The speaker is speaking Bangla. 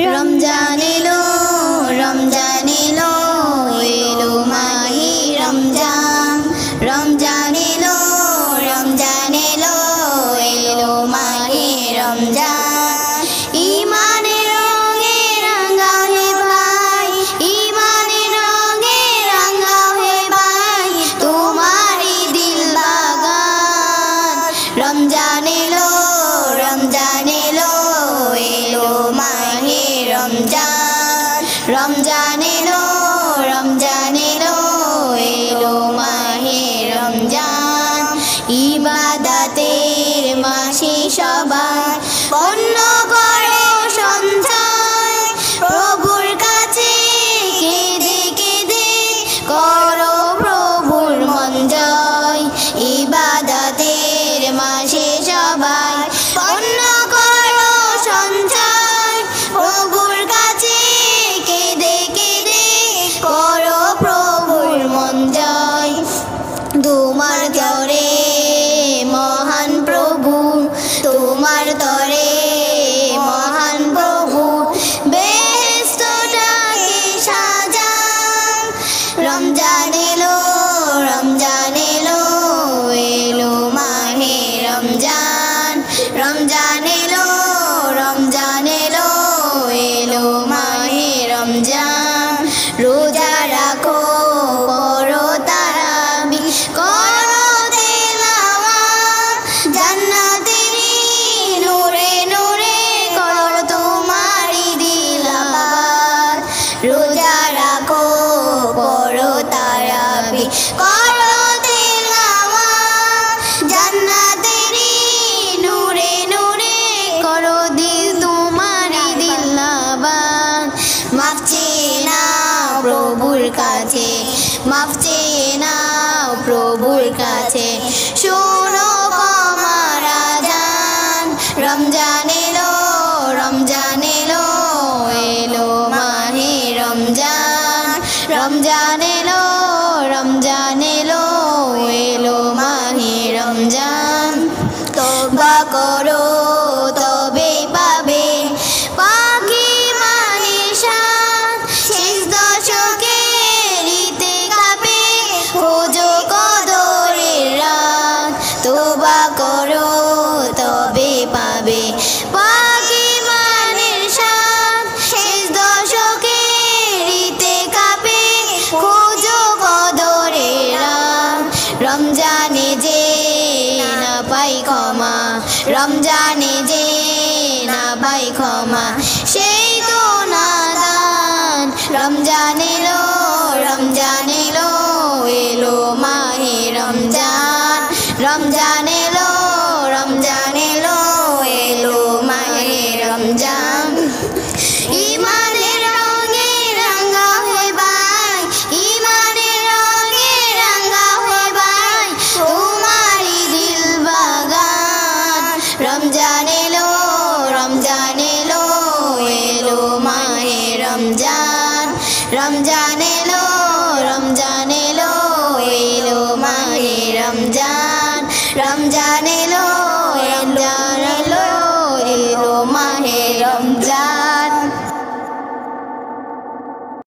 রমজান এলো রমজান এলো এলো মাহে রমজান রমজান এলো রমজান এলো এলো মাহে রমজান ঈমানের রঙে রাঙা হে ভাই ঈমানের রঙে রাঙা হে ভাই তোমারই দিল বাগান রমজান এলো রমজান এলো এলো মাহে রমজান রমজান এলো রমজান এলো এলো মাহে রমজান ইবাদতের মাসে সবাই অন্য করে সঞ্চয় প্রভুর কাছে কেঁদে কেঁদে করো প্রভুর মন জয় ইবাদতের মাসে সবাই অন্য করো সঞ্চয় প্রভুর কাছে কেঁদে কেঁদে করো প্রভুর মন জয় তোমার তরে মহান প্রভু তোমার তরে মহান প্রভু বেহেশতটাকে সাজান রমজান এলো রমজান এলো এলো মাহে রমজান রমজান এলো রমজান এলো এলো মাহে রমজান রোজা রাখো করো তারাবি করো তেলাওয়াত জান্নাতেরই নূরে নূরে করো তোমারই দিলাবাত রোজা রাখো করো তারাবি করো তেলাওয়াত জান্নাতেরই নূরে নূরে করো দিল তোমারই দিলাবাত মাফ চেয়ে নাও প্রভুর কাছে মাফ চেয়ে নাও প্রভুর কাছে শোনো আমার আযান রমজান এলো রমজান এলো এলো মাহে রমজান রমজান এলো রমজান এলো এলো মাহে রমজান তওবা করো তবে পাবে পাকি মানের শান শেষ দশকের ইতিকাফে খোঁজো কদরের রাত তওবা করো তবে পাবে পাকি মানের শান শেষ দশকের ইতিকাফে খোঁজো কদরের রাত রমজানে যে না পাই ক্ষমা রমজানে যে না পাই ক্ষমা সেই তো নাদান রমজানে